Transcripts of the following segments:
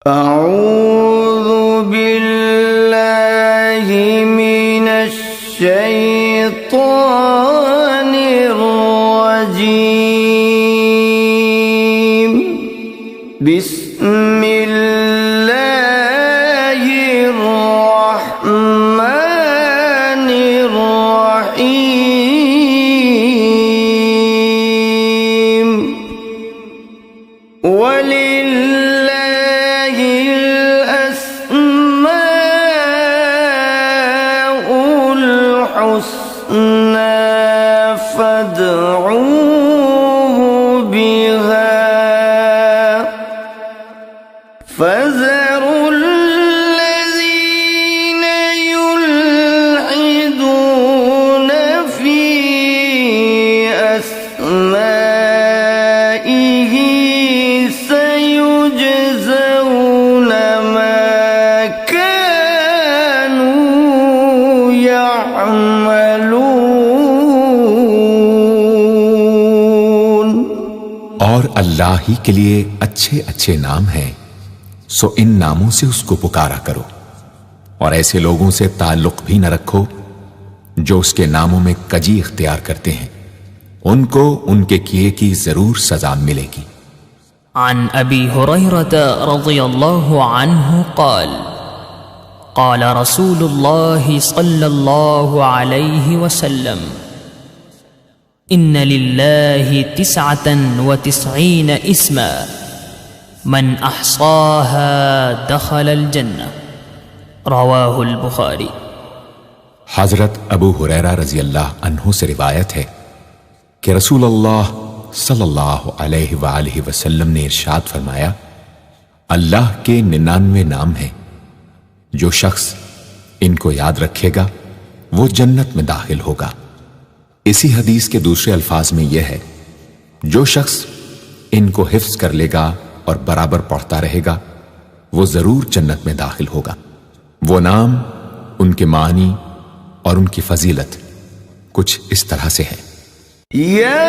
اعوذ باللہ من الشیطان الرجیم بسم اللہ الرحمن الرحیم فَذَرُوا الَّذِينَ يُلْحِدُونَ فِي أَسْمَائِهِ سَيُجْزَوْنَ مَا كَانُوا يَعْمَلُونَ۔ اور اللہ ہی کے لیے اچھے اچھے نام ہیں، سو ان ناموں سے اس کو پکارا کرو، اور ایسے لوگوں سے تعلق بھی نہ رکھو جو اس کے ناموں میں کجی اختیار کرتے ہیں، ان کو ان کے کیے کی ضرور سزا ملے گی۔ عن ابی ہریرہ رضی اللہ عنہ قال قال رسول اللہ صلی اللہ علیہ وسلم ان للہ 99 اسما من احصاها دخل الجنہ، رواہ البخاری۔ حضرت ابو ہریرہ رضی اللہ عنہ سے روایت ہے کہ رسول اللہ صلی اللہ علیہ وآلہ وسلم نے ارشاد فرمایا، اللہ کے 99 نام ہیں، جو شخص ان کو یاد رکھے گا وہ جنت میں داخل ہوگا۔ اسی حدیث کے دوسرے الفاظ میں یہ ہے، جو شخص ان کو حفظ کر لے گا اور برابر پڑھتا رہے گا وہ ضرور جنت میں داخل ہوگا۔ وہ نام، ان کے معنی اور ان کی فضیلت کچھ اس طرح سے ہے۔ یا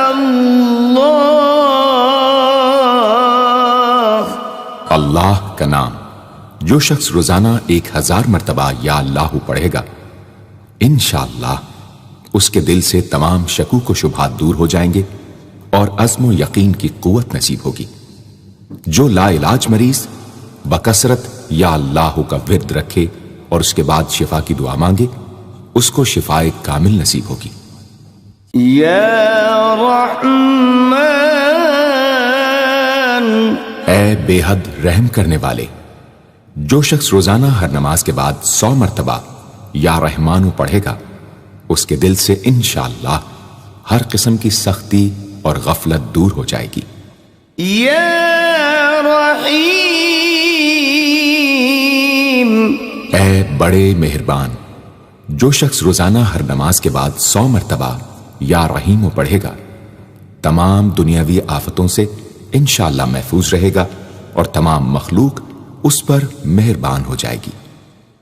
اللہ، اللہ کا نام جو شخص روزانہ 1000 مرتبہ یا اللہ پڑھے گا، انشاءاللہ اس کے دل سے تمام شکوک و شبہات دور ہو جائیں گے اور عزم و یقین کی قوت نصیب ہوگی۔ جو لا علاج مریض بکثرت یا اللہ کا ورد رکھے اور اس کے بعد شفا کی دعا مانگے، اس کو شفائے کامل نصیب ہوگی۔ یا رحمان، اے بے حد رحم کرنے والے، جو شخص روزانہ ہر نماز کے بعد 100 مرتبہ یا رحمانو پڑھے گا، اس کے دل سے انشاءاللہ ہر قسم کی سختی اور غفلت دور ہو جائے گی۔ یا رحیم، اے بڑے مہربان، جو شخص روزانہ ہر نماز کے بعد 100 مرتبہ یا رحیمو پڑھے گا، تمام دنیاوی آفتوں سے انشاءاللہ محفوظ رہے گا اور تمام مخلوق اس پر مہربان ہو جائے گی۔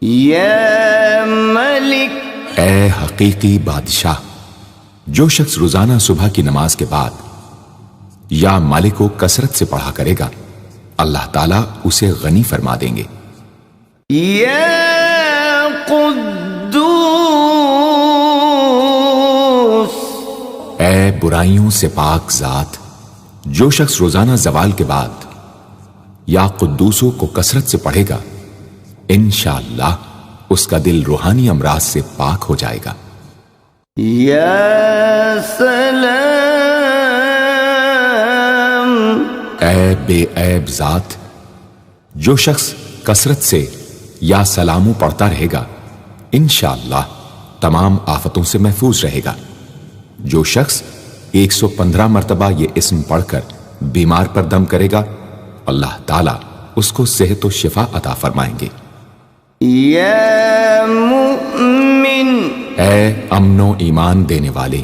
یا ملک، اے حقیقی بادشاہ، جو شخص روزانہ صبح کی نماز کے بعد یا مالک کو کثرت سے پڑھا کرے گا، اللہ تعالیٰ اسے غنی فرما دیں گے۔ یا قدوس، اے برائیوں سے پاک ذات، جو شخص روزانہ زوال کے بعد یا قدوسوں کو کثرت سے پڑھے گا، انشاءاللہ اس کا دل روحانی امراض سے پاک ہو جائے گا۔ یا سلام، اے بے عیب ذات، جو شخص کثرت سے یا سلامو پڑھتا رہے گا، انشاءاللہ تمام آفتوں سے محفوظ رہے گا۔ جو شخص 115 مرتبہ یہ اسم پڑھ کر بیمار پر دم کرے گا، اللہ تعالیٰ اس کو صحت و شفا عطا فرمائیں گے۔ یا مؤمن، اے امن و ایمان دینے والے،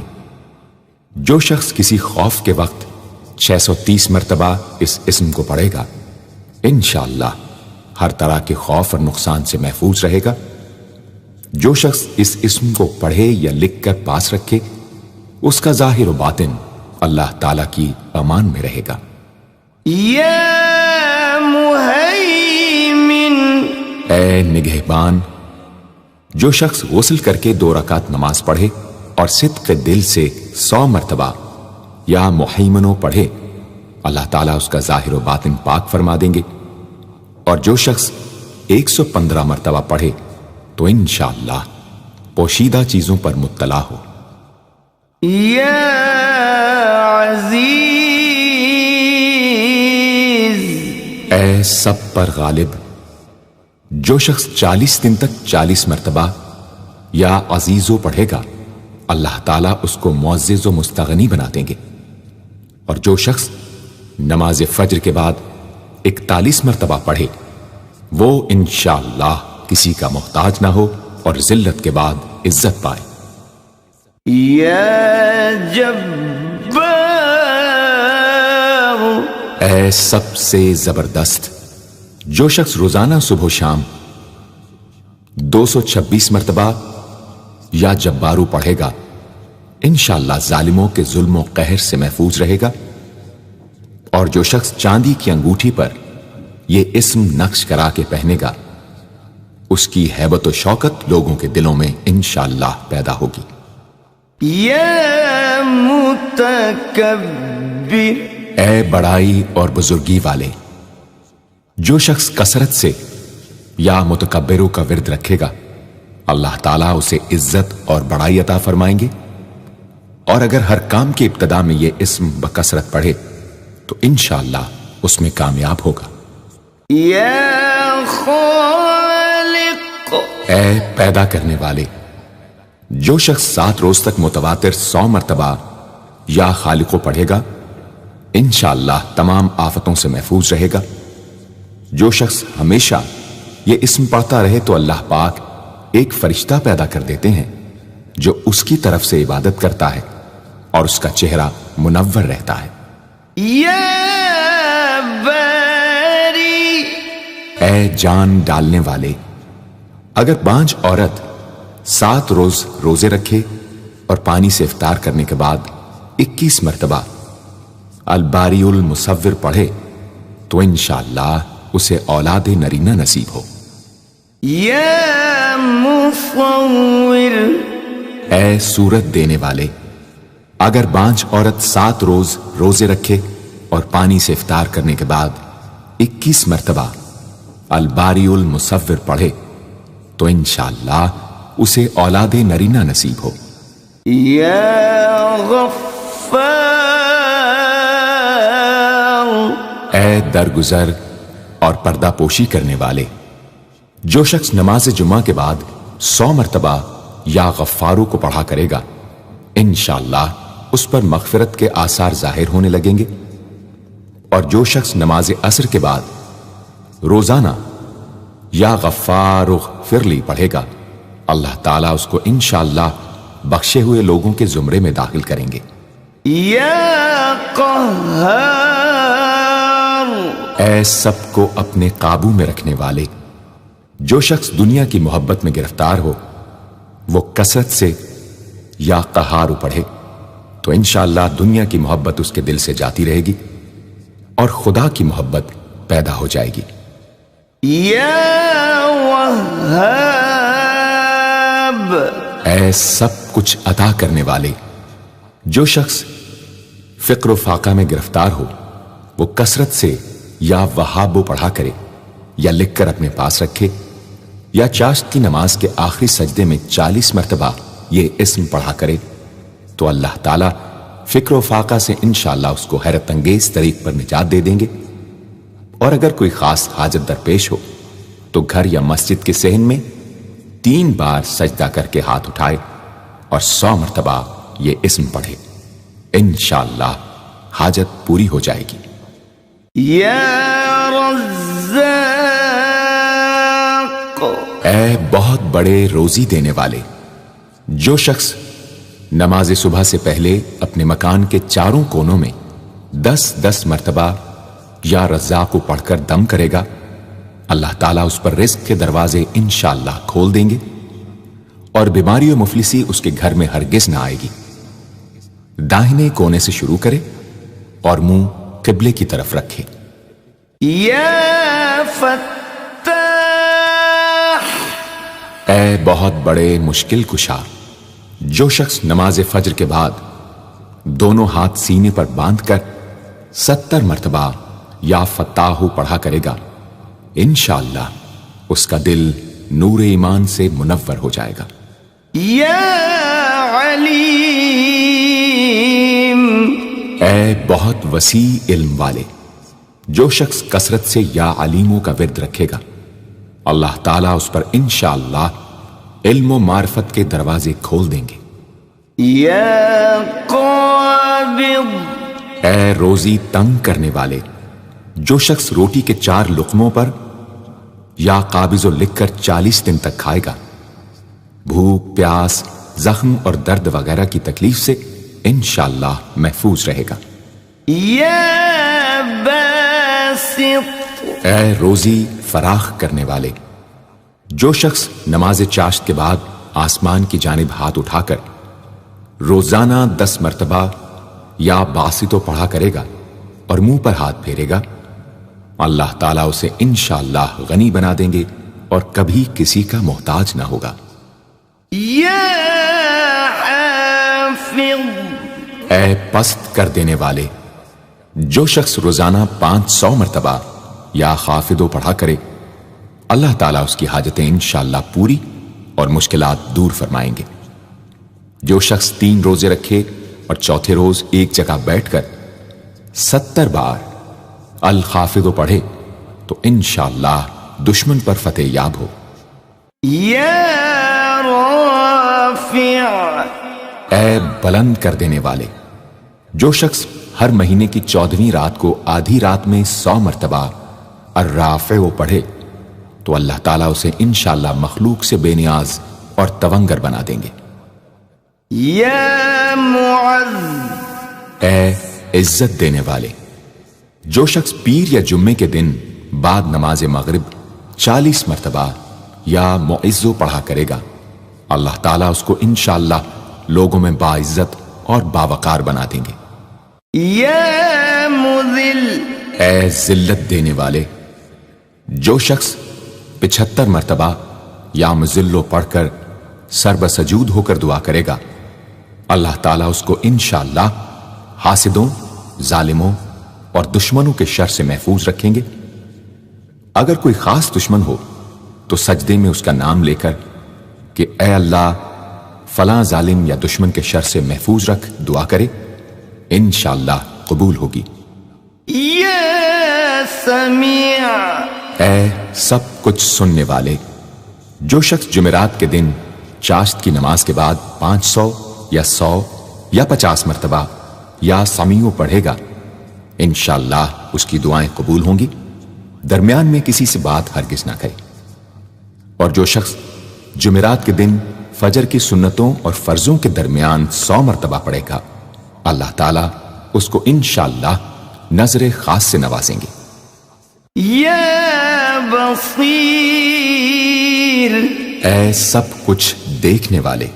جو شخص کسی خوف کے وقت 630 مرتبہ اس اسم کو پڑھے گا، انشاءاللہ ہر طرح کے خوف اور نقصان سے محفوظ رہے گا۔ جو شخص اس اسم کو پڑھے یا لکھ کر پاس رکھے، اس کا ظاہر و باطن اللہ تعالیٰ کی امان میں رہے گا۔ یا مهيمن اے نگہبان، جو شخص غسل کر کے 2 رکعت نماز پڑھے اور صدق دل سے 100 مرتبہ یا محیمنوں پڑھے، اللہ تعالیٰ اس کا ظاہر و باطن پاک فرما دیں گے۔ اور جو شخص 115 مرتبہ پڑھے تو انشاءاللہ پوشیدہ چیزوں پر مطلع ہو۔ یا عزیز، اے سب پر غالب، جو شخص 40 دن تک 40 مرتبہ یا عزیزو پڑھے گا، اللہ تعالیٰ اس کو معزز و مستغنی بنا دیں گے۔ اور جو شخص نماز فجر کے بعد 41 مرتبہ پڑھے، وہ انشاءاللہ کسی کا محتاج نہ ہو اور ذلت کے بعد عزت پائے۔ یا جبار، اے سب سے زبردست، جو شخص روزانہ صبح و شام 226 مرتبہ یا جبارو پڑھے گا، انشاءاللہ ظالموں کے ظلم و قہر سے محفوظ رہے گا۔ اور جو شخص چاندی کی انگوٹھی پر یہ اسم نقش کرا کے پہنے گا، اس کی ہیبت و شوکت لوگوں کے دلوں میں انشاءاللہ پیدا ہوگی۔ یا متکبر، اے بڑائی اور بزرگی والے، جو شخص کثرت سے یا متکبروں کا ورد رکھے گا، اللہ تعالیٰ اسے عزت اور بڑائی عطا فرمائیں گے۔ اور اگر ہر کام کی ابتدا میں یہ اسم بکثرت پڑھے تو انشاءاللہ اس میں کامیاب ہوگا۔ یا خالق، اے پیدا کرنے والے، جو شخص 7 روز تک متواتر 100 مرتبہ یا خالقو پڑھے گا، انشاءاللہ تمام آفتوں سے محفوظ رہے گا۔ جو شخص ہمیشہ یہ اسم پڑھتا رہے تو اللہ پاک ایک فرشتہ پیدا کر دیتے ہیں جو اس کی طرف سے عبادت کرتا ہے اور اس کا چہرہ منور رہتا ہے۔ یا باری، اے جان ڈالنے والے، اگر بانج عورت 7 روز روزے رکھے اور پانی سے افطار کرنے کے بعد 21 مرتبہ الباری المصور پڑھے تو انشاءاللہ اسے اولاد نرینہ نصیب ہو۔ یا مصور، اے صورت دینے والے، اگر بانج عورت 7 روز روزے رکھے اور پانی سے افطار کرنے کے بعد 21 مرتبہ الباری المصور پڑھے تو انشاءاللہ اسے اولاد نرینہ نصیب ہو۔ یا غفار، اے درگزر اور پردہ پوشی کرنے والے، جو شخص نماز جمعہ کے بعد 100 مرتبہ یا غفارو کو پڑھا کرے گا، انشاءاللہ اس پر مغفرت کے آثار ظاہر ہونے لگیں گے۔ اور جو شخص نماز عصر کے بعد روزانہ یا غفار اغفر لی پڑھے گا، اللہ تعالیٰ اس کو انشاءاللہ بخشے ہوئے لوگوں کے زمرے میں داخل کریں گے۔ یا قہار، اے سب کو اپنے قابو میں رکھنے والے، جو شخص دنیا کی محبت میں گرفتار ہو وہ کثرت سے یا قہارو پڑھے تو انشاءاللہ دنیا کی محبت اس کے دل سے جاتی رہے گی اور خدا کی محبت پیدا ہو جائے گی۔ یا وہاب، اے سب کچھ عطا کرنے والے، جو شخص فقر و فاقہ میں گرفتار ہو وہ کثرت سے یا وہابو پڑھا کرے یا لکھ کر اپنے پاس رکھے یا چاشت کی نماز کے آخری سجدے میں 40 مرتبہ یہ اسم پڑھا کرے تو اللہ تعالیٰ فکر و فاقہ سے انشاءاللہ اس کو حیرت انگیز طریق پر نجات دے دیں گے۔ اور اگر کوئی خاص حاجت درپیش ہو تو گھر یا مسجد کے صحن میں 3 بار سجدہ کر کے ہاتھ اٹھائے اور 100 مرتبہ یہ اسم پڑھے، انشاءاللہ حاجت پوری ہو جائے گی۔ یا رزاق، اے بہت بڑے روزی دینے والے، جو شخص نماز صبح سے پہلے اپنے مکان کے چاروں کونوں میں 10-10 مرتبہ یا رزاق کو پڑھ کر دم کرے گا، اللہ تعالیٰ اس پر رزق کے دروازے انشاءاللہ کھول دیں گے اور بیماری و مفلسی اس کے گھر میں ہرگز نہ آئے گی۔ داہنے کونے سے شروع کرے اور منہ قبلے کی طرف رکھے۔ یا فتاح، اے بہت بڑے مشکل کشا، جو شخص نماز فجر کے بعد دونوں ہاتھ سینے پر باندھ کر 70 مرتبہ یا فتاح پڑھا کرے گا، انشاءاللہ اس کا دل نور ایمان سے منور ہو جائے گا۔ یا علیم، اے بہت وسیع علم والے، جو شخص کثرت سے یا علیموں کا ورد رکھے گا، اللہ تعالیٰ اس پر انشاءاللہ علم و معرفت کے دروازے کھول دیں گے۔ یا قابض، اے روزی تنگ کرنے والے، جو شخص روٹی کے 4 لقموں پر یا قابض و لکھ کر 40 دن تک کھائے گا، بھوک، پیاس، زخم اور درد وغیرہ کی تکلیف سے انشاءاللہ محفوظ رہے گا۔ یا باسط، اے روزی فراخ کرنے والے، جو شخص نماز چاشت کے بعد آسمان کی جانب ہاتھ اٹھا کر روزانہ 10 مرتبہ یا باسطو پڑھا کرے گا اور منہ پر ہاتھ پھیرے گا، اللہ تعالیٰ اسے انشاءاللہ غنی بنا دیں گے اور کبھی کسی کا محتاج نہ ہوگا۔ یا حافظ، اے پست کر دینے والے، جو شخص روزانہ 500 مرتبہ یا خافضو پڑھا کرے، اللہ تعالیٰ اس کی حاجتیں انشاءاللہ پوری اور مشکلات دور فرمائیں گے۔ جو شخص 3 روزے رکھے اور چوتھے روز ایک جگہ بیٹھ کر 70 بار الخافضو پڑھے تو انشاءاللہ دشمن پر فتح یاب ہو۔ یا رافع، اے بلند کر دینے والے، جو شخص ہر مہینے کی 14ویں رات کو آدھی رات میں 100 مرتبہ الرافع پڑھے تو اللہ تعالیٰ اسے انشاءاللہ مخلوق سے بے نیاز اور تونگر بنا دیں گے۔ یا معز، اے عزت دینے والے، جو شخص پیر یا جمعے کے دن بعد نماز مغرب 40 مرتبہ یا معزو پڑھا کرے گا، اللہ تعالیٰ اس کو انشاءاللہ لوگوں میں باعزت اور باوقار بنا دیں گے۔ یا مذل، اے ذلت دینے والے، جو شخص 75 مرتبہ یا مذلو پڑھ کر سر بسجود ہو کر دعا کرے گا، اللہ تعالیٰ اس کو انشاءاللہ حاسدوں، ظالموں اور دشمنوں کے شر سے محفوظ رکھیں گے۔ اگر کوئی خاص دشمن ہو تو سجدے میں اس کا نام لے کر کہ اے اللہ فلاں ظالم یا دشمن کے شر سے محفوظ رکھ دعا کرے، انشاءاللہ قبول ہوگی۔ یا سمیع، اے سب کچھ سننے والے، جو شخص جمعرات کے دن چاشت کی نماز کے بعد 500 یا 100 یا 50 مرتبہ یا سمیع پڑھے گا، انشاءاللہ اس کی دعائیں قبول ہوں گی، درمیان میں کسی سے بات ہرگز نہ کرے۔ اور جو شخص جمعرات کے دن فجر کی سنتوں اور فرضوں کے درمیان 100 مرتبہ پڑھے گا، اللہ تعالیٰ اس کو انشاءاللہ نظر خاص سے نوازیں گے۔ یا بصیر، اے سب کچھ دیکھنے والے،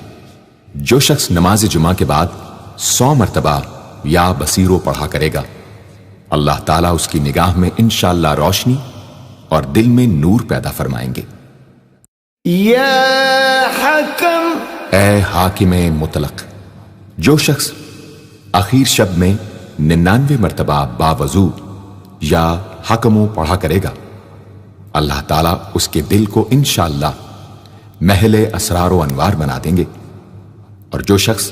جو شخص نماز جمعہ کے بعد 100 مرتبہ یا بصیرو پڑھا کرے گا، اللہ تعالیٰ اس کی نگاہ میں انشاءاللہ روشنی اور دل میں نور پیدا فرمائیں گے۔ یا حکم، اے حاکم مطلق، جو شخص آخر شب میں 99 مرتبہ باوضو یا حکمو پڑھا کرے گا، اللہ تعالیٰ اس کے دل کو انشاءاللہ محل اسرار و انوار بنا دیں گے۔ اور جو شخص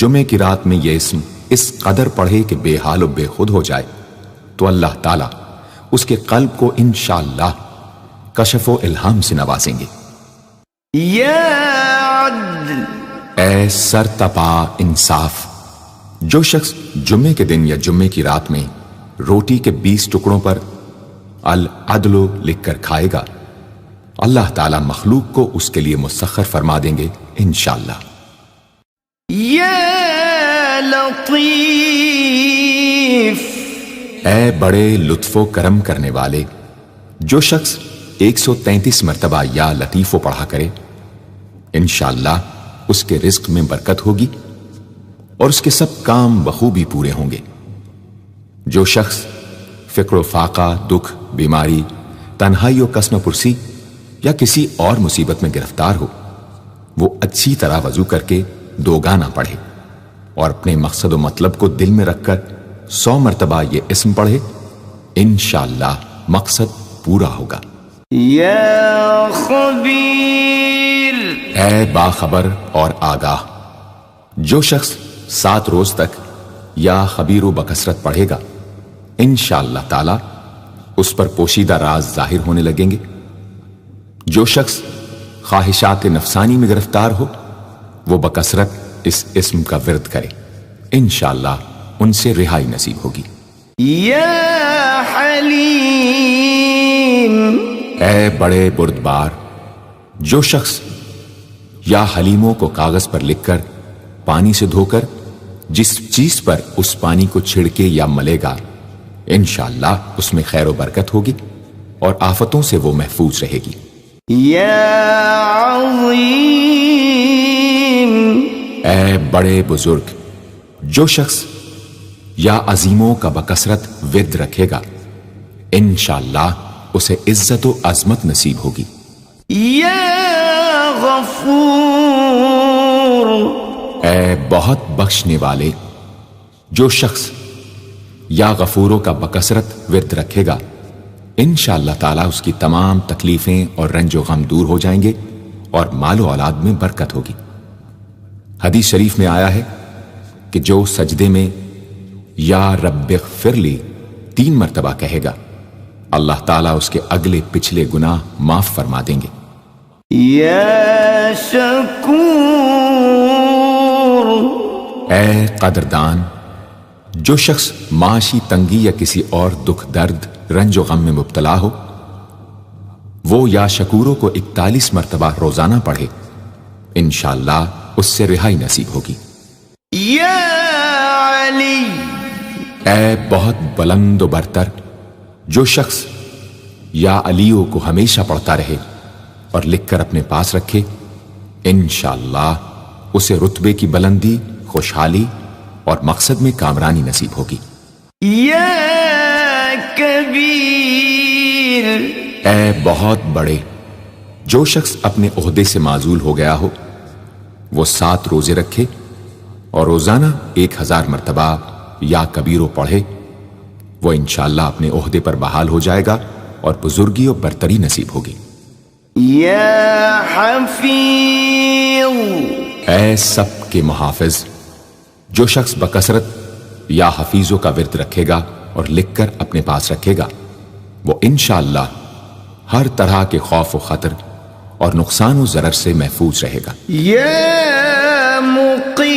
جمعے کی رات میں یہ اسم اس قدر پڑھے کہ بے حال و بے خود ہو جائے تو اللہ تعالیٰ اس کے قلب کو انشاءاللہ کشف و الہام سے نوازیں گے۔ یا عدل، اے سر تپا انصاف، جو شخص جمعے کے دن یا جمعے کی رات میں روٹی کے 20 ٹکڑوں پر العدل لکھ کر کھائے گا، اللہ تعالیٰ مخلوق کو اس کے لیے مسخر فرما دیں گے انشاءاللہ۔ یا لطیف، اے بڑے لطف و کرم کرنے والے، جو شخص 133 مرتبہ یا لطیفو پڑھا کرے، انشاءاللہ اس کے رزق میں برکت ہوگی اور اس کے سب کام بخوبی پورے ہوں گے۔ جو شخص فقر و فاقہ، دکھ، بیماری، تنہائی و قسم پرسی یا کسی اور مصیبت میں گرفتار ہو، وہ اچھی طرح وضو کر کے 2 گانا پڑھے اور اپنے مقصد و مطلب کو دل میں رکھ کر 100 مرتبہ یہ اسم پڑھے، انشاءاللہ مقصد پورا ہوگا۔ یا خبیر، اے باخبر اور آگاہ، جو شخص 7 روز تک یا خبیر و بکثرت پڑھے گا، انشاءاللہ تعالی اس پر پوشیدہ راز ظاہر ہونے لگیں گے۔ جو شخص خواہشات نفسانی میں گرفتار ہو، وہ بکثرت اس اسم کا ورد کرے، انشاءاللہ ان سے رہائی نصیب ہوگی۔ یا حلیم، اے بڑے بردبار، جو شخص یا حلیموں کو کاغذ پر لکھ کر پانی سے دھو کر جس چیز پر اس پانی کو چھڑکے یا ملے گا، انشاءاللہ اس میں خیر و برکت ہوگی اور آفتوں سے وہ محفوظ رہے گی۔ یا عظیم، اے بڑے بزرگ، جو شخص یا عظیموں کا بکثرت ورد رکھے گا، انشاءاللہ اسے عزت و عظمت نصیب ہوگی۔ یا غفور، اے بہت بخشنے والے، جو شخص یا غفوروں کا بکثرت ورد رکھے گا، انشاءاللہ تعالی اس کی تمام تکلیفیں اور رنج و غم دور ہو جائیں گے اور مال و اولاد میں برکت ہوگی۔ حدیث شریف میں آیا ہے کہ جو سجدے میں یا رب اغفر لی 3 مرتبہ کہے گا، اللہ تعالیٰ اس کے اگلے پچھلے گناہ معاف فرما دیں گے۔ یا شکور، اے قدردان، جو شخص معاشی تنگی یا کسی اور دکھ درد رنج و غم میں مبتلا ہو، وہ یا شکوروں کو 41 مرتبہ روزانہ پڑھے، انشاءاللہ اس سے رہائی نصیب ہوگی۔ یا علی، اے بہت بلند و برتر، جو شخص یا علیوں کو ہمیشہ پڑھتا رہے اور لکھ کر اپنے پاس رکھے، انشاءاللہ اسے رتبے کی بلندی، خوشحالی اور مقصد میں کامرانی نصیب ہوگی۔ یا کبیر، اے بہت بڑے، جو شخص اپنے عہدے سے معزول ہو گیا ہو، وہ 7 روزے رکھے اور روزانہ 1000 مرتبہ یا کبیرو پڑھے، وہ انشاءاللہ اپنے عہدے پر بحال ہو جائے گا اور بزرگی و برتری نصیب ہوگی۔ یا حفیظ، اے سب کے محافظ، جو شخص بکثرت یا حفیظوں کا ورد رکھے گا اور لکھ کر اپنے پاس رکھے گا، وہ انشاءاللہ ہر طرح کے خوف و خطر اور نقصان و ضرر سے محفوظ رہے گا۔ یا مقیت،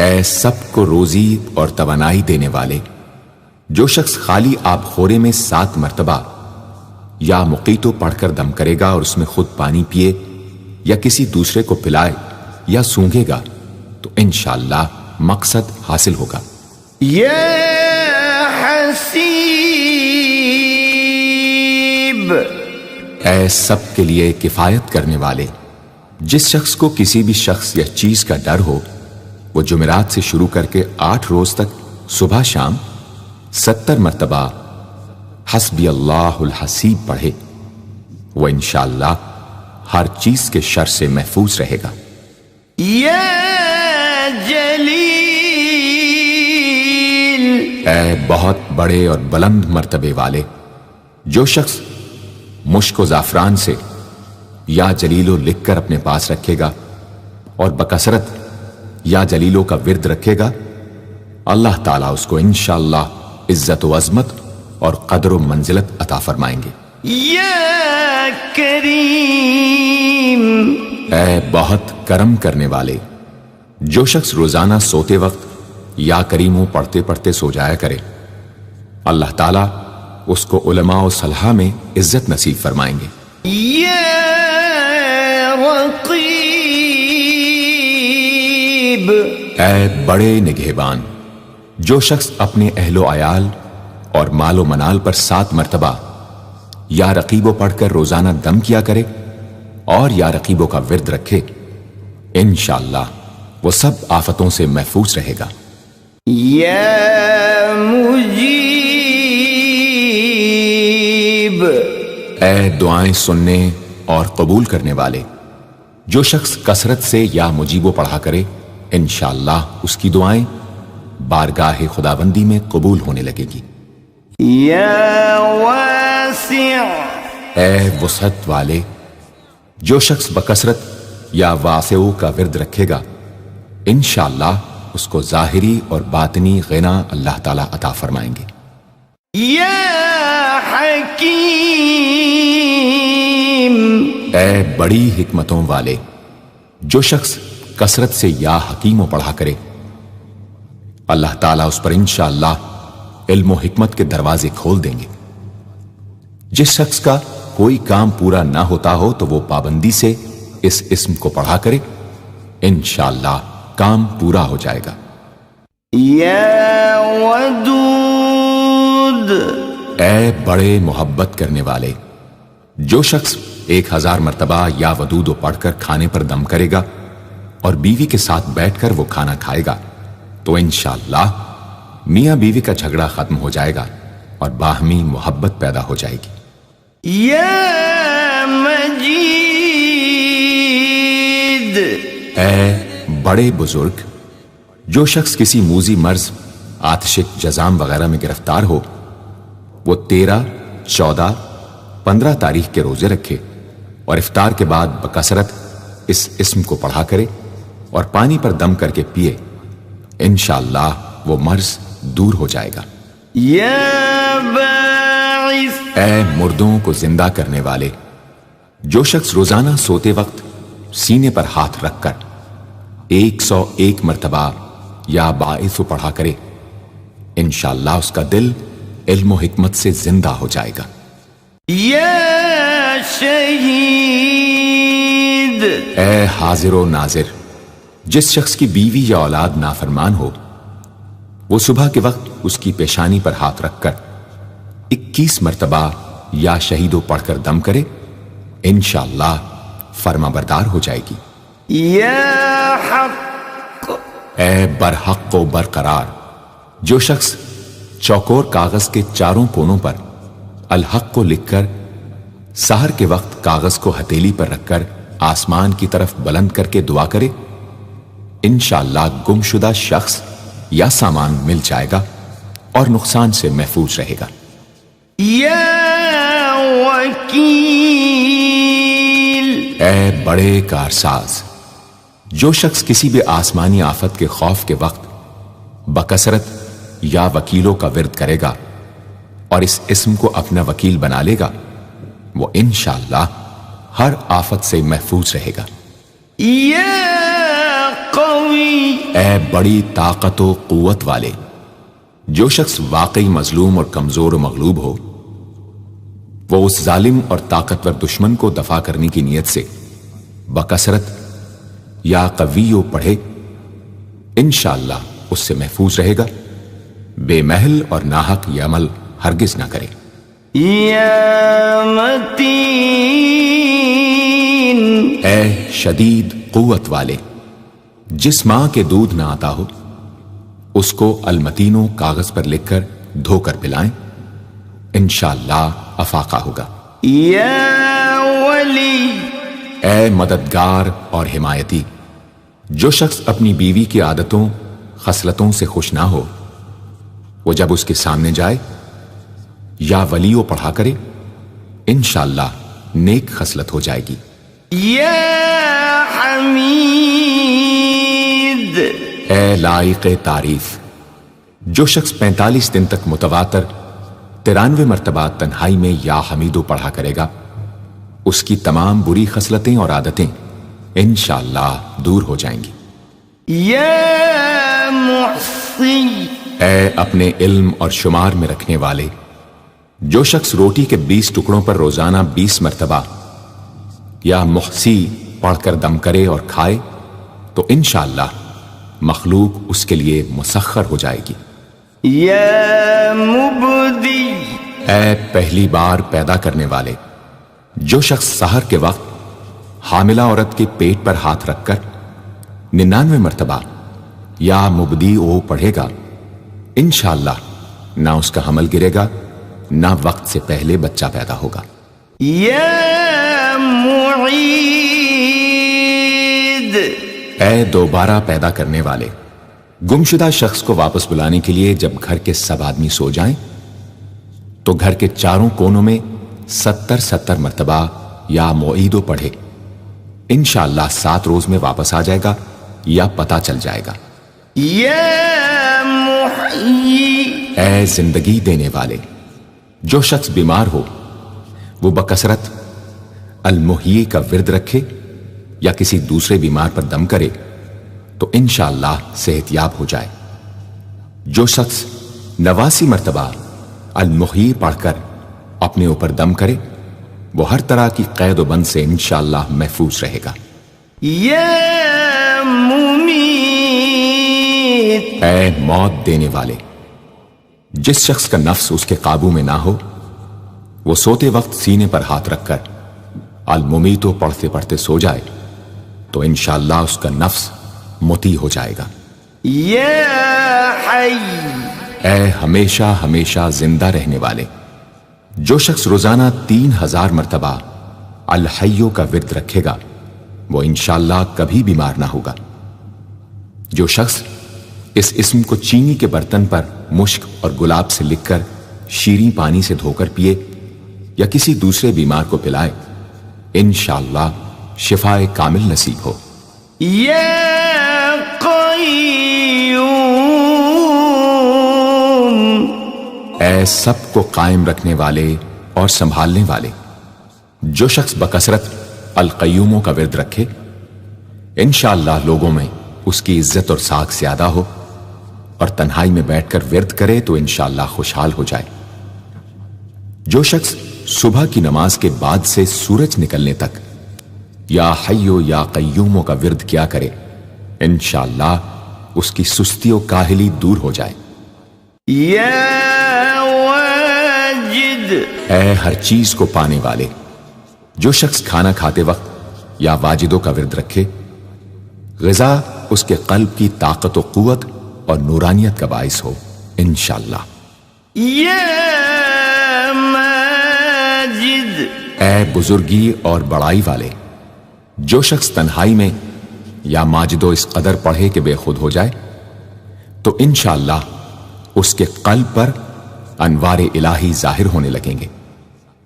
اے سب کو روزی اور توانائی دینے والے، جو شخص خالی آب خورے میں 7 مرتبہ یا مقیتو پڑھ کر دم کرے گا اور اس میں خود پانی پیے یا کسی دوسرے کو پلائے یا سونگے گا، تو انشاءاللہ مقصد حاصل ہوگا۔ یا حسیب، اے سب کے لیے کفایت کرنے والے، جس شخص کو کسی بھی شخص یا چیز کا ڈر ہو، وہ جمعرات سے شروع کر کے 8 روز تک صبح شام 70 مرتبہ حسبی اللہ الحسیب پڑھے، وہ انشاءاللہ ہر چیز کے شر سے محفوظ رہے گا۔ یا جلیل، اے بہت بڑے اور بلند مرتبے والے، جو شخص مشک و زعفران سے یا جلیلو لکھ کر اپنے پاس رکھے گا اور بکثرت یا جلیلوں کا ورد رکھے گا، اللہ تعالیٰ اس کو انشاءاللہ عزت و عظمت اور قدر و منزلت عطا فرمائیں گے۔ یا کریم، اے بہت کرم کرنے والے، جو شخص روزانہ سوتے وقت یا کریموں پڑھتے پڑھتے سو جایا کرے، اللہ تعالیٰ اس کو علماء و صلحاء میں عزت نصیب فرمائیں گے۔ یا رقیب، اے بڑے نگہبان، جو شخص اپنے اہل و عیال اور مال و منال پر 7 مرتبہ یا رقیبو پڑھ کر روزانہ دم کیا کرے اور یا رقیبوں کا ورد رکھے، انشاءاللہ وہ سب آفتوں سے محفوظ رہے گا۔ یا مجیب، اے دعائیں سننے اور قبول کرنے والے، جو شخص کثرت سے یا مجیبو پڑھا کرے انشاءاللہ اس کی دعائیں بارگاہ خداوندی میں قبول ہونے لگے گی۔ یا واسع، اے وسعت والے، جو شخص بکثرت یا واسعو کا ورد رکھے گا انشاءاللہ اس کو ظاہری اور باطنی غنا اللہ تعالیٰ عطا فرمائیں گے۔ یا حکیم، اے بڑی حکمتوں والے، جو شخص کثرت سے یا حکیموں پڑھا کرے اللہ تعالیٰ اس پر انشاءاللہ علم و حکمت کے دروازے کھول دیں گے۔ جس شخص کا کوئی کام پورا نہ ہوتا ہو تو وہ پابندی سے اس اسم کو پڑھا کرے انشاءاللہ کام پورا ہو جائے گا۔ یا ودود، اے بڑے محبت کرنے والے، جو شخص 1000 مرتبہ یا ودود پڑھ کر کھانے پر دم کرے گا اور بیوی کے ساتھ بیٹھ کر وہ کھانا کھائے گا تو انشاءاللہ میاں بیوی کا جھگڑا ختم ہو جائے گا اور باہمی محبت پیدا ہو جائے گی۔ یا مجید، اے بڑے بزرگ، جو شخص کسی موذی مرض، آتشک، جزام وغیرہ میں گرفتار ہو وہ 13، 14، 15 تاریخ کے روزے رکھے اور افطار کے بعد بکثرت اس اسم کو پڑھا کرے اور پانی پر دم کر کے پیے انشاءاللہ وہ مرض دور ہو جائے گا۔ یا باعث، اے مردوں کو زندہ کرنے والے، جو شخص روزانہ سوتے وقت سینے پر ہاتھ رکھ کر 101 مرتبہ یا باعث پڑھا کرے انشاءاللہ اس کا دل علم و حکمت سے زندہ ہو جائے گا۔ یا شہید، اے حاضر و ناظر، جس شخص کی بیوی یا اولاد نافرمان ہو وہ صبح کے وقت اس کی پیشانی پر ہاتھ رکھ کر 21 مرتبہ یا شہیدو پڑھ کر دم کرے انشاءاللہ فرما بردار ہو جائے گی۔ یا حق، اے برحق و برقرار، جو شخص چوکور کاغذ کے چاروں کونوں پر الحق کو لکھ کر سحر کے وقت کاغذ کو ہتھیلی پر رکھ کر آسمان کی طرف بلند کر کے دعا کرے انشاءاللہ گمشدہ شخص یا سامان مل جائے گا اور نقصان سے محفوظ رہے گا۔ یا وکیل، اے بڑے کارساز، جو شخص کسی بھی آسمانی آفت کے خوف کے وقت بکثرت یا وکیلوں کا ورد کرے گا اور اس اسم کو اپنا وکیل بنا لے گا وہ انشاءاللہ ہر آفت سے محفوظ رہے گا۔ یا قوی، اے بڑی طاقت و قوت والے، جو شخص واقعی مظلوم اور کمزور و مغلوب ہو وہ اس ظالم اور طاقتور دشمن کو دفاع کرنے کی نیت سے بکثرت یا قویو پڑھے انشاءاللہ اس سے محفوظ رہے گا، بے محل اور ناحق یہ عمل ہرگز نہ کرے۔ یا متین، اے شدید قوت والے، جس ماں کے دودھ نہ آتا ہو اس کو المتینوں کاغذ پر لکھ کر دھو کر پلائیں انشاءاللہ افاقہ ہوگا۔ یا ولی، اے مددگار اور حمایتی، جو شخص اپنی بیوی کی عادتوں خصلتوں سے خوش نہ ہو وہ جب اس کے سامنے جائے یا ولیو پڑھا کرے انشاءاللہ نیک خصلت ہو جائے گی۔ یا حمید، اے لائق تعریف، جو شخص 45 دن تک متواتر 93 مرتبہ تنہائی میں یا حمیدو پڑھا کرے گا اس کی تمام بری خصلتیں اور عادتیں انشاءاللہ دور ہو جائیں گی۔ یا محصی، اے اپنے علم اور شمار میں رکھنے والے، جو شخص روٹی کے 20 ٹکڑوں پر روزانہ 20 مرتبہ یا محصی پڑھ کر دم کرے اور کھائے تو انشاءاللہ مخلوق اس کے لیے مسخر ہو جائے گی۔ یا مبدی، اے پہلی بار پیدا کرنے والے، جو شخص سحر کے وقت حاملہ عورت کے پیٹ پر ہاتھ رکھ کر 99 مرتبہ یا مبدی او پڑھے گا انشاءاللہ نہ اس کا حمل گرے گا نہ وقت سے پہلے بچہ پیدا ہوگا۔ یا معید، اے دوبارہ پیدا کرنے والے، گمشدہ شخص کو واپس بلانے کے لیے جب گھر کے سب آدمی سو جائیں تو گھر کے چاروں کونوں میں 70 مرتبہ یا معیدو پڑھے، انشاءاللہ 7 روز میں واپس آ جائے گا یا پتہ چل جائے گا۔ یا محیی، اے زندگی دینے والے، جو شخص بیمار ہو وہ بکثرت المحیی کا ورد رکھے یا کسی دوسرے بیمار پر دم کرے تو انشاءاللہ صحت یاب ہو جائے۔ جو شخص 89 مرتبہ المحیی پڑھ کر اپنے اوپر دم کرے وہ ہر طرح کی قید و بند سے انشاءاللہ محفوظ رہے گا۔ یا ممیت، اے موت دینے والے، جس شخص کا نفس اس کے قابو میں نہ ہو وہ سوتے وقت سینے پر ہاتھ رکھ کر الممیتو پڑھتے پڑھتے سو جائے تو انشاءاللہ اس کا نفس مطیع ہو جائے گا۔ یا حی، اے ہمیشہ ہمیشہ زندہ رہنے والے، جو شخص روزانہ 3000 مرتبہ الحیو کا ورد رکھے گا وہ انشاءاللہ کبھی بیمار نہ ہوگا۔ جو شخص اس اسم کو چینی کے برتن پر مشک اور گلاب سے لکھ کر شیریں پانی سے دھو کر پیے یا کسی دوسرے بیمار کو پلائے انشاءاللہ شفائے کامل نصیب ہو۔ یا قیوم، اے سب کو قائم رکھنے والے اور سنبھالنے والے، جو شخص بکثرت القیوموں کا ورد رکھے انشاءاللہ لوگوں میں اس کی عزت اور ساکھ زیادہ ہو، اور تنہائی میں بیٹھ کر ورد کرے تو انشاءاللہ خوشحال ہو جائے۔ جو شخص صبح کی نماز کے بعد سے سورج نکلنے تک یا حیو یا قیوموں کا ورد کیا کرے انشاءاللہ اس کی سستی و کاہلی دور ہو جائے۔ یا واجد، اے ہر چیز کو پانے والے، جو شخص کھانا کھاتے وقت یا واجدوں کا ورد رکھے غذا اس کے قلب کی طاقت و قوت اور نورانیت کا باعث ہو انشاءاللہ۔ یا ماجد، اے بزرگی اور بڑائی والے، جو شخص تنہائی میں یا ماجدو اس قدر پڑھے کہ بے خود ہو جائے تو انشاءاللہ اس کے قلب پر انوار الہی ظاہر ہونے لگیں گے۔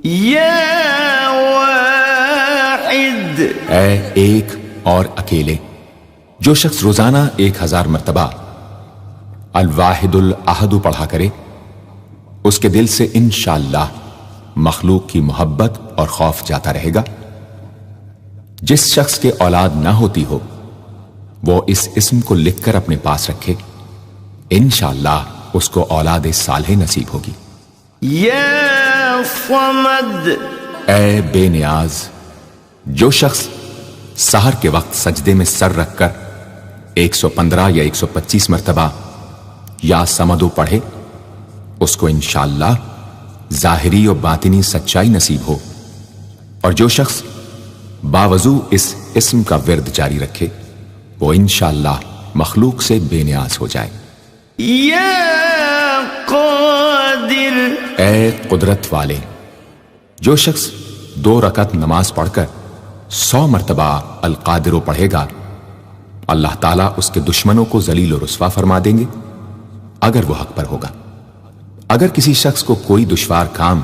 یا واحد، اے ایک اور اکیلے، جو شخص روزانہ 1000 مرتبہ الواحد الاحد پڑھا کرے اس کے دل سے انشاءاللہ مخلوق کی محبت اور خوف جاتا رہے گا۔ جس شخص کے اولاد نہ ہوتی ہو وہ اس اسم کو لکھ کر اپنے پاس رکھے انشاءاللہ اس کو اولاد صالح نصیب ہوگی۔ یا صمد، اے بے نیاز، جو شخص سحر کے وقت سجدے میں سر رکھ کر 115 یا 125 مرتبہ یا سمدو پڑھے اس کو انشاءاللہ ظاہری و باطنی سچائی نصیب ہو، اور جو شخص باوضو اس اسم کا ورد جاری رکھے وہ انشاءاللہ مخلوق سے بے نیاز ہو جائے۔ یا قادر، اے قدرت والے، جو شخص 2 رکعت نماز پڑھ کر 100 مرتبہ القادر پڑھے گا اللہ تعالیٰ اس کے دشمنوں کو ذلیل و رسوا فرما دیں گے اگر وہ حق پر ہوگا۔ اگر کسی شخص کو کوئی دشوار کام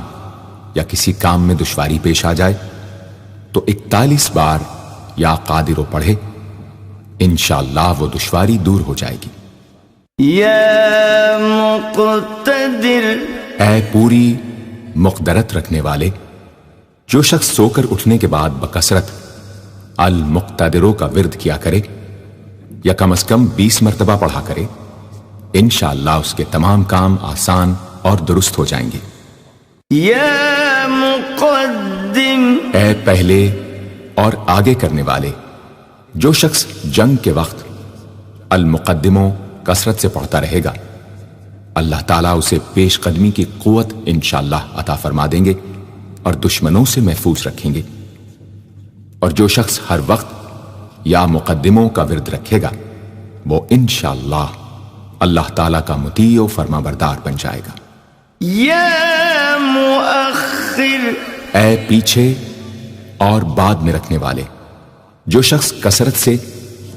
یا کسی کام میں دشواری پیش آ جائے تو 41 بار یا قادر پڑھے انشاءاللہ وہ دشواری دور ہو جائے گی۔ یا مقتدر، اے پوری مقدرت رکھنے والے، جو شخص سو کر اٹھنے کے بعد بکثرت المقتدروں کا ورد کیا کرے یا کم از کم 20 مرتبہ پڑھا کرے انشاءاللہ اس کے تمام کام آسان اور درست ہو جائیں گے۔ یا مقدم، اے پہلے اور آگے کرنے والے، جو شخص جنگ کے وقت المقدموں کثرت سے پڑھتا رہے گا اللہ تعالیٰ اسے پیش قدمی کی قوت انشاءاللہ عطا فرما دیں گے اور دشمنوں سے محفوظ رکھیں گے۔ اور جو شخص ہر وقت یا مقدموں کا ورد رکھے گا وہ انشاءاللہ اللہ تعالیٰ کا مطیع و فرما بردار بن جائے گا۔ یا مؤخر، اے پیچھے اور بعد میں رکھنے والے، جو شخص کثرت سے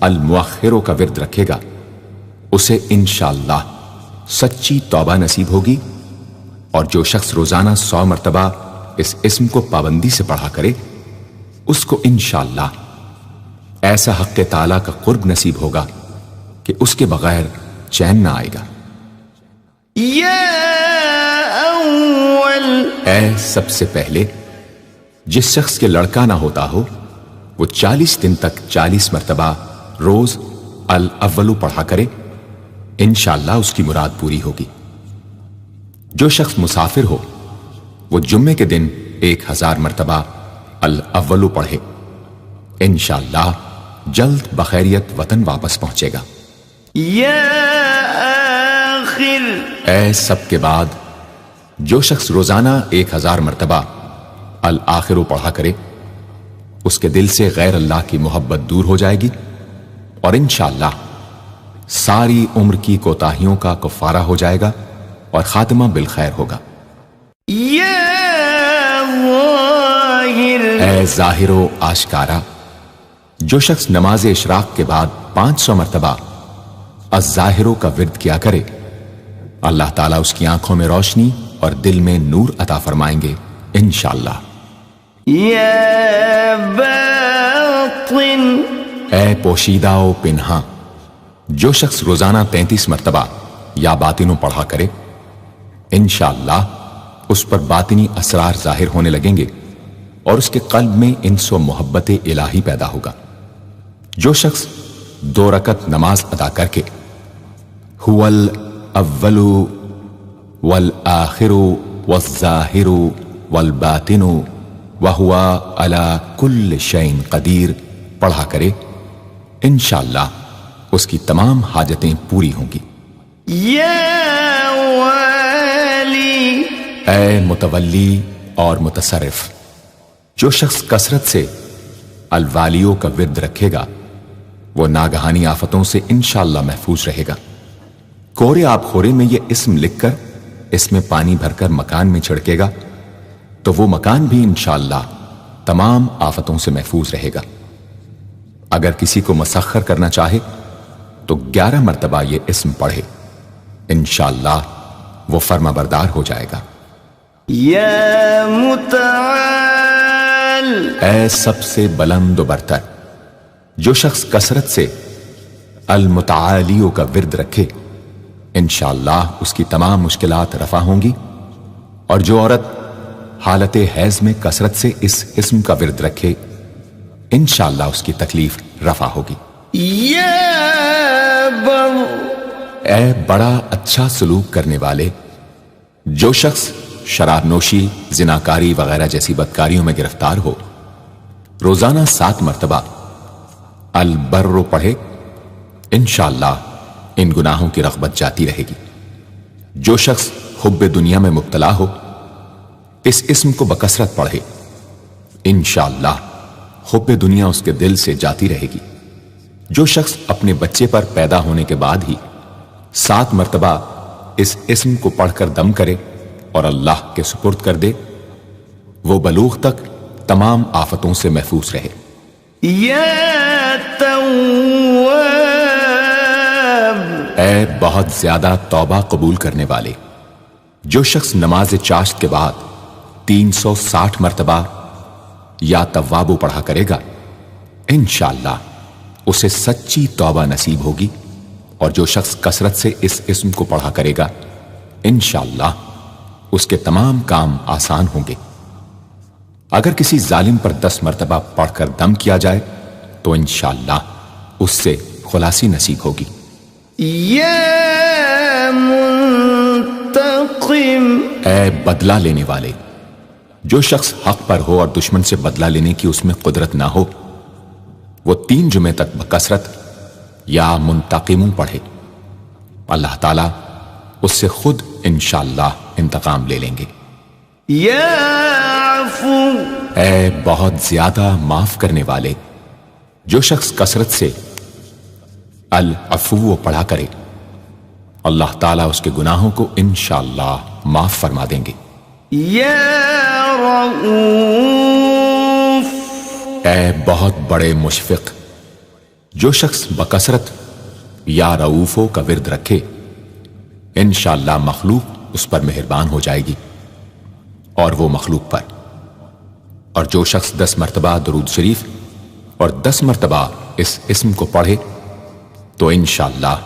المؤخروں کا ورد رکھے گا اسے انشاءاللہ سچی توبہ نصیب ہوگی، اور جو شخص روزانہ 100 مرتبہ اس اسم کو پابندی سے پڑھا کرے اس کو انشاءاللہ ایسا حق تعالیٰ کا قرب نصیب ہوگا کہ اس کے بغیر چین نہ آئے گا۔ یا اول، اے سب سے پہلے جس شخص کے لڑکا نہ ہوتا ہو وہ 40 دن تک 40 مرتبہ روز الاولو پڑھا کرے، انشاءاللہ اس کی مراد پوری ہوگی۔ جو شخص مسافر ہو وہ جمعے کے دن 1000 مرتبہ الاولو پڑھے، انشاءاللہ جلد بخیریت وطن واپس پہنچے گا۔ یا آخر، اے سب کے بعد جو شخص روزانہ 1000 مرتبہ الآخرو پڑھا کرے اس کے دل سے غیر اللہ کی محبت دور ہو جائے گی، اور انشاءاللہ ساری عمر کی کوتاہیوں کا کفارہ ہو جائے گا اور خاتمہ بالخیر ہوگا۔ یا ظاہر، اے ظاہر و آشکارا، جو شخص نماز اشراق کے بعد 500 مرتبہ الظاہرو کا ورد کیا کرے اللہ تعالیٰ اس کی آنکھوں میں روشنی اور دل میں نور عطا فرمائیں گے انشاءاللہ۔ یا باطن، اے پوشیدہ و پنہاں، جو شخص روزانہ 33 مرتبہ یا باطنوں پڑھا کرے انشاءاللہ اس پر باطنی اسرار ظاہر ہونے لگیں گے اور اس کے قلب میں انس و محبت الہی پیدا ہوگا۔ جو شخص 2 رکعت نماز ادا کر کے هو الاول والآخر والظاہر والباطن وهو على كل شيء قدیر پڑھا کرے انشاءاللہ اس کی تمام حاجتیں پوری ہوں گی۔ یا والی، اے متولی اور متصرف، جو شخص کثرت سے الوالیوں کا ورد رکھے گا وہ ناگہانی آفتوں سے انشاءاللہ محفوظ رہے گا۔ کورے آب خورے میں یہ اسم لکھ کر اس میں پانی بھر کر مکان میں چھڑکے گا تو وہ مکان بھی انشاءاللہ تمام آفتوں سے محفوظ رہے گا۔ اگر کسی کو مسخر کرنا چاہے تو 11 مرتبہ یہ اسم پڑھے، انشاءاللہ وہ فرما بردار ہو جائے گا۔ یا متعال، اے سب سے بلند و برتر، جو شخص کثرت سے المتعالیوں کا ورد رکھے انشاءاللہ اس کی تمام مشکلات رفع ہوں گی، اور جو عورت حالت حیض میں کثرت سے اس اسم کا ورد رکھے انشاءاللہ اس کی تکلیف رفع ہوگی۔ یا بر، اے بڑا اچھا سلوک کرنے والے، جو شخص شراب نوشی، زناکاری وغیرہ جیسی بدکاریوں میں گرفتار ہو روزانہ 7 مرتبہ البر پڑھے انشاءاللہ ان گناہوں کی رغبت جاتی رہے گی۔ جو شخص حب دنیا میں مبتلا ہو اس اسم کو بکثرت پڑھے انشاءاللہ حب دنیا اس کے دل سے جاتی رہے گی۔ جو شخص اپنے بچے پر پیدا ہونے کے بعد ہی 7 مرتبہ اس اسم کو پڑھ کر دم کرے اور اللہ کے سپرد کر دے وہ بلوغ تک تمام آفتوں سے محفوظ رہے۔ یا تواب، اے بہت زیادہ توبہ قبول کرنے والے، جو شخص نماز چاشت کے بعد 360 مرتبہ یا توابو پڑھا کرے گا انشاءاللہ اسے سچی توبہ نصیب ہوگی، اور جو شخص کثرت سے اس اسم کو پڑھا کرے گا انشاءاللہ اس کے تمام کام آسان ہوں گے۔ اگر کسی ظالم پر 10 مرتبہ پڑھ کر دم کیا جائے تو انشاءاللہ اس سے خلاصی نصیب ہوگی۔ یا منتقم، اے بدلہ لینے والے، جو شخص حق پر ہو اور دشمن سے بدلہ لینے کی اس میں قدرت نہ ہو وہ 3 جمعے تک بکثرت یا منتقموں پڑھے، اللہ تعالیٰ اس سے خود انشاءاللہ انتقام لے لیں گے۔ یا عفو، اے بہت زیادہ معاف کرنے والے، جو شخص کثرت سے العفو پڑھا کرے اللہ تعالیٰ اس کے گناہوں کو انشاءاللہ معاف فرما دیں گے۔ یا رؤوف، اے بہت بڑے مشفق، جو شخص بکثرت یا رؤوفو کا ورد رکھے انشاءاللہ مخلوق اس پر مہربان ہو جائے گی، اور وہ مخلوق پر۔ اور جو شخص 10 مرتبہ درود شریف اور 10 مرتبہ اس اسم کو پڑھے تو انشاءاللہ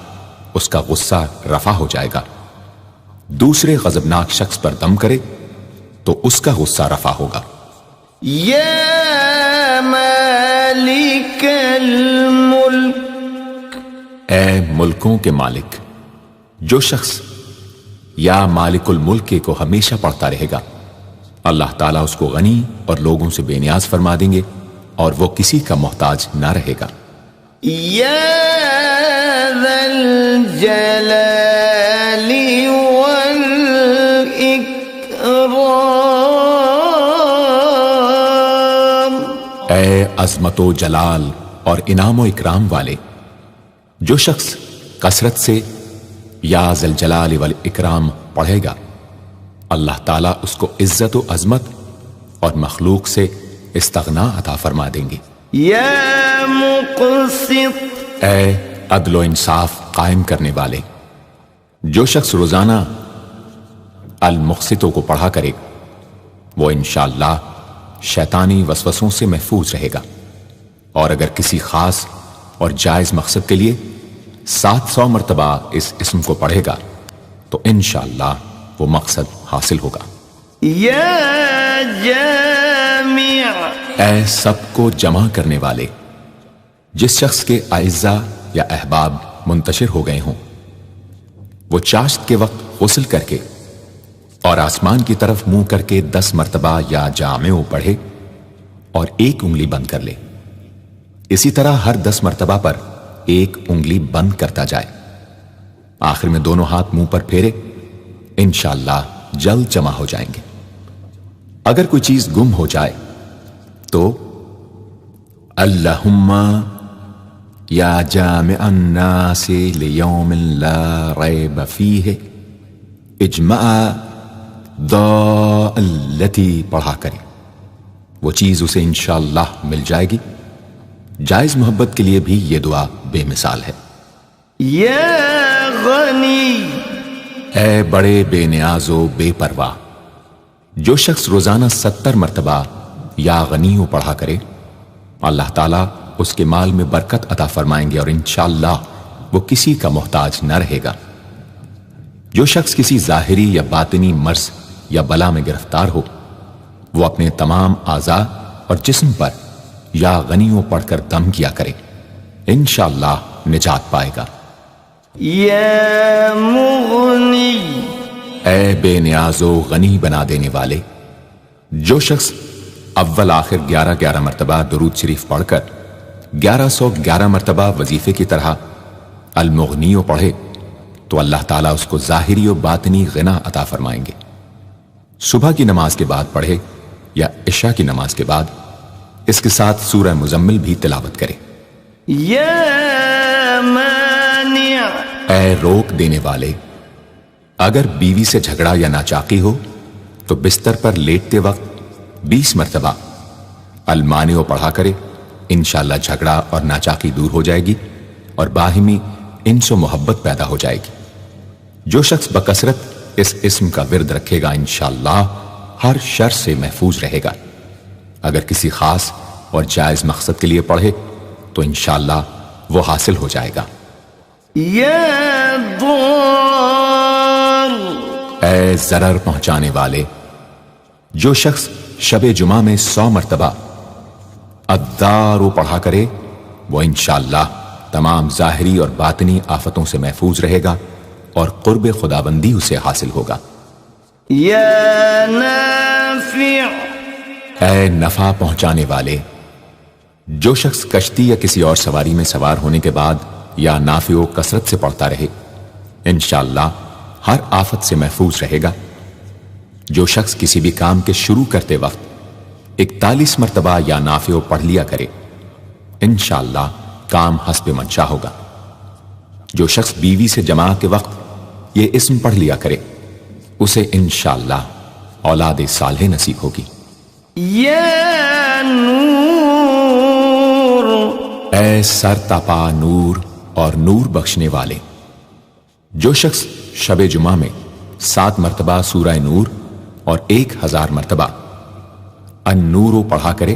اس کا غصہ رفع ہو جائے گا۔ دوسرے غضبناک شخص پر دم کرے تو اس کا غصہ رفع ہوگا۔ یا مالک الملک، اے ملکوں کے مالک، جو شخص یا مالک الملک کو ہمیشہ پڑھتا رہے گا اللہ تعالیٰ اس کو غنی اور لوگوں سے بے نیاز فرما دیں گے اور وہ کسی کا محتاج نہ رہے گا۔ یا ذا الجلال والاکرام، اے عظمت و جلال اور انعام و اکرام والے، جو شخص کثرت سے یا ذا الجلال والاکرام پڑھے گا اللہ تعالیٰ اس کو عزت و عظمت اور مخلوق سے استغنا عطا فرما دیں گے۔ یا مقسط، اے عدل و انصاف قائم کرنے والے، جو شخص روزانہ المقسطوں کو پڑھا کرے وہ انشاءاللہ شیطانی وسوسوں سے محفوظ رہے گا، اور اگر کسی خاص اور جائز مقصد کے لیے 700 مرتبہ اس اسم کو پڑھے گا تو انشاءاللہ وہ مقصد حاصل ہوگا۔ یا جامع، اے سب کو جمع کرنے والے، جس شخص کے اعزا یا احباب منتشر ہو گئے ہوں وہ چاشت کے وقت غسل کر کے اور آسمان کی طرف منہ کر کے 10 مرتبہ یا جامع پڑھے اور ایک انگلی بند کر لے۔ اسی طرح ہر 10 مرتبہ پر ایک انگلی بند کرتا جائے، آخر میں دونوں ہاتھ منہ پر پھیرے، انشاءاللہ جلد جمع ہو جائیں گے۔ اگر کوئی چیز گم ہو جائے تو اللہم یا جامع الناس لیوم لا ریب فیہ اجمع التی پڑھا کرے، وہ چیز اسے انشاءاللہ مل جائے گی۔ جائز محبت کے لیے بھی یہ دعا بے مثال ہے۔ یا غنی، اے بڑے بے نیاز و بے پرواہ، جو شخص روزانہ 70 مرتبہ یا غنیوں پڑھا کرے اللہ تعالیٰ اس کے مال میں برکت عطا فرمائیں گے اور انشاءاللہ وہ کسی کا محتاج نہ رہے گا۔ جو شخص کسی ظاہری یا باطنی مرض یا بلا میں گرفتار ہو وہ اپنے تمام اعضاء اور جسم پر یا غنیوں پڑھ کر دم کیا کرے، انشاءاللہ نجات پائے گا۔ یا مغنی، اے بے نیاز و غنی بنا دینے والے، جو شخص اول آخر 11 مرتبہ درود شریف پڑھ کر 1111 مرتبہ وظیفے کی طرح المغنیوں پڑھے تو اللہ تعالیٰ اس کو ظاہری و باطنی غنا عطا فرمائیں گے۔ صبح کی نماز کے بعد پڑھے یا عشاء کی نماز کے بعد اس کے ساتھ سورہ مزمل بھی تلاوت کرے۔ یا مانع، اے روک دینے والے، اگر بیوی سے جھگڑا یا ناچاقی ہو تو بستر پر لیٹتے وقت 20 مرتبہ المانع پڑھا کرے، انشاءاللہ جھگڑا اور ناچاقی دور ہو جائے گی اور باہمی انس و محبت پیدا ہو جائے گی۔ جو شخص بکثرت اس اسم کا ورد رکھے گا انشاءاللہ ہر شر سے محفوظ رہے گا۔ اگر کسی خاص اور جائز مقصد کے لیے پڑھے تو انشاءاللہ وہ حاصل ہو جائے گا۔ یا ضار، اے ضرر پہنچانے والے، جو شخص شب جمعہ میں 100 مرتبہ الدار پڑھا کرے وہ انشاءاللہ تمام ظاہری اور باطنی آفتوں سے محفوظ رہے گا اور قرب خداوندی اسے حاصل ہوگا۔ یا نافع، اے نفع پہنچانے والے، جو شخص کشتی یا کسی اور سواری میں سوار ہونے کے بعد یا نافع و کثرت سے پڑھتا رہے انشاءاللہ ہر آفت سے محفوظ رہے گا۔ جو شخص کسی بھی کام کے شروع کرتے وقت 41 مرتبہ یا نافع پڑھ لیا کرے انشاءاللہ کام حسب منشا ہوگا۔ جو شخص بیوی سے جماع کے وقت یہ اسم پڑھ لیا کرے، اسے انشاءاللہ اولاد صالح نصیب ہوگی۔ یا نور، اے سر تپا نور اور نور بخشنے والے، جو شخص شب جمعہ میں 7 مرتبہ سورہ نور اور 1000 مرتبہ النور پڑھا کرے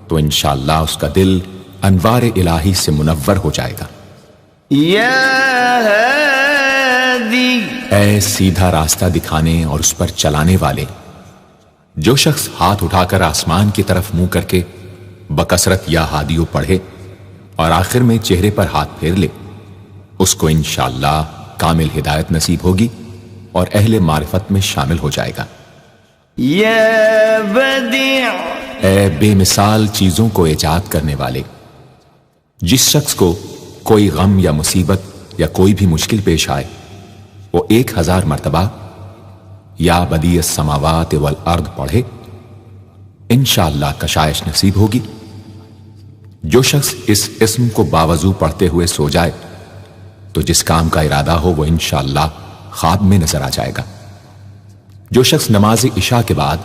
تو انشاءاللہ اس کا دل انوار الہی سے منور ہو جائے گا۔ یا ہادی، اے سیدھا راستہ دکھانے اور اس پر چلانے والے، جو شخص ہاتھ اٹھا کر آسمان کی طرف منہ کر کے بکثرت یا ہادیو پڑھے اور آخر میں چہرے پر ہاتھ پھیر لے، اس کو انشاءاللہ کامل ہدایت نصیب ہوگی اور اہل معرفت میں شامل ہو جائے گا۔ یا بدیع، اے بے مثال چیزوں کو ایجاد کرنے والے، جس شخص کو کوئی غم یا مصیبت یا کوئی بھی مشکل پیش آئے وہ 1000 مرتبہ یا بدیع السماوات والارض پڑھے، انشاءاللہ کشائش نصیب ہوگی۔ جو شخص اس اسم کو باوضو پڑھتے ہوئے سو جائے تو جس کام کا ارادہ ہو وہ انشاءاللہ خواب میں نظر آ جائے گا۔ جو شخص نماز عشاء کے بعد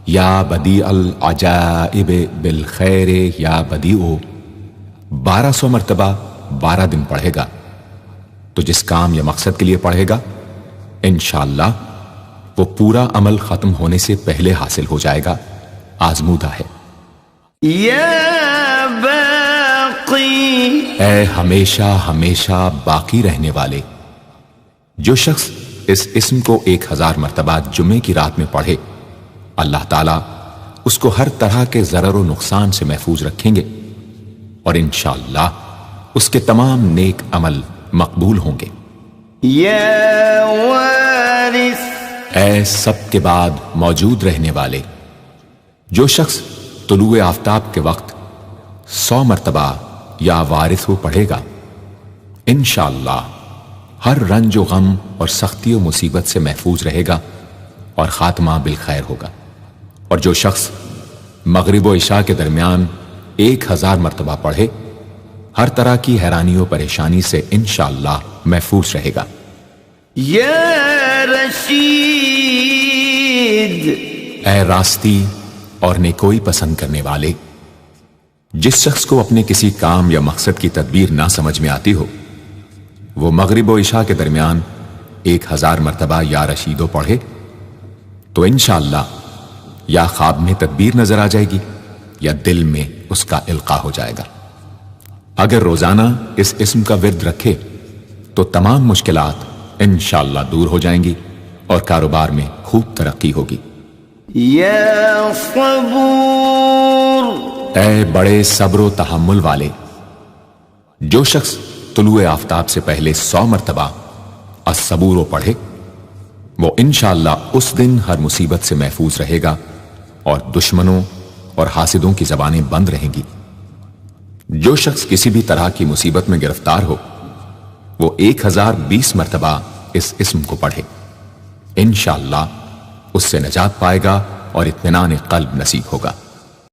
یا بدیع العجائب بالخیر یا بدیع 1200 مرتبہ 12 دن پڑھے گا تو جس کام یا مقصد کے لیے پڑھے گا انشاءاللہ وہ پورا عمل ختم ہونے سے پہلے حاصل ہو جائے گا، آزمودہ ہے۔ یا باقی، اے ہمیشہ ہمیشہ باقی رہنے والے، جو شخص اس اسم کو 1000 مرتبہ جمعے کی رات میں پڑھے اللہ تعالیٰ اس کو ہر طرح کے ضرر و نقصان سے محفوظ رکھیں گے اور انشاءاللہ اس کے تمام نیک عمل مقبول ہوں گے۔ یا وارث، اے سب کے بعد موجود رہنے والے، جو شخص طلوع آفتاب کے وقت 100 مرتبہ یا وارث ہو پڑھے گا انشاءاللہ ہر رنج و غم اور سختی و مصیبت سے محفوظ رہے گا اور خاتمہ بالخیر ہوگا۔ اور جو شخص مغرب و عشاء کے درمیان 1000 مرتبہ پڑھے ہر طرح کی حیرانی و پریشانی سے انشاءاللہ محفوظ رہے گا۔ یا رشید، اے راستی اور نیکوئی پسند کرنے والے، جس شخص کو اپنے کسی کام یا مقصد کی تدبیر نہ سمجھ میں آتی ہو وہ مغرب و عشاء کے درمیان 1000 مرتبہ یا رشیدو پڑھے تو انشاءاللہ یا خواب میں تدبیر نظر آ جائے گی یا دل میں اس کا القاء ہو جائے گا۔ اگر روزانہ اس اسم کا ورد رکھے تو تمام مشکلات انشاءاللہ دور ہو جائیں گی اور کاروبار میں خوب ترقی ہوگی۔ یا صبور، اے بڑے صبر و تحمل والے، جو شخص طلوع آفتاب سے پہلے 100 مرتبہ الصبور پڑھے وہ انشاءاللہ اس دن ہر مصیبت سے محفوظ رہے گا اور دشمنوں اور حاسدوں کی زبانیں بند رہیں گی۔ جو شخص کسی بھی طرح کی مصیبت میں گرفتار ہو وہ 1020 مرتبہ اس اسم کو پڑھے، انشاءاللہ اس سے نجات پائے گا اور اطمینان قلب نصیب ہوگا۔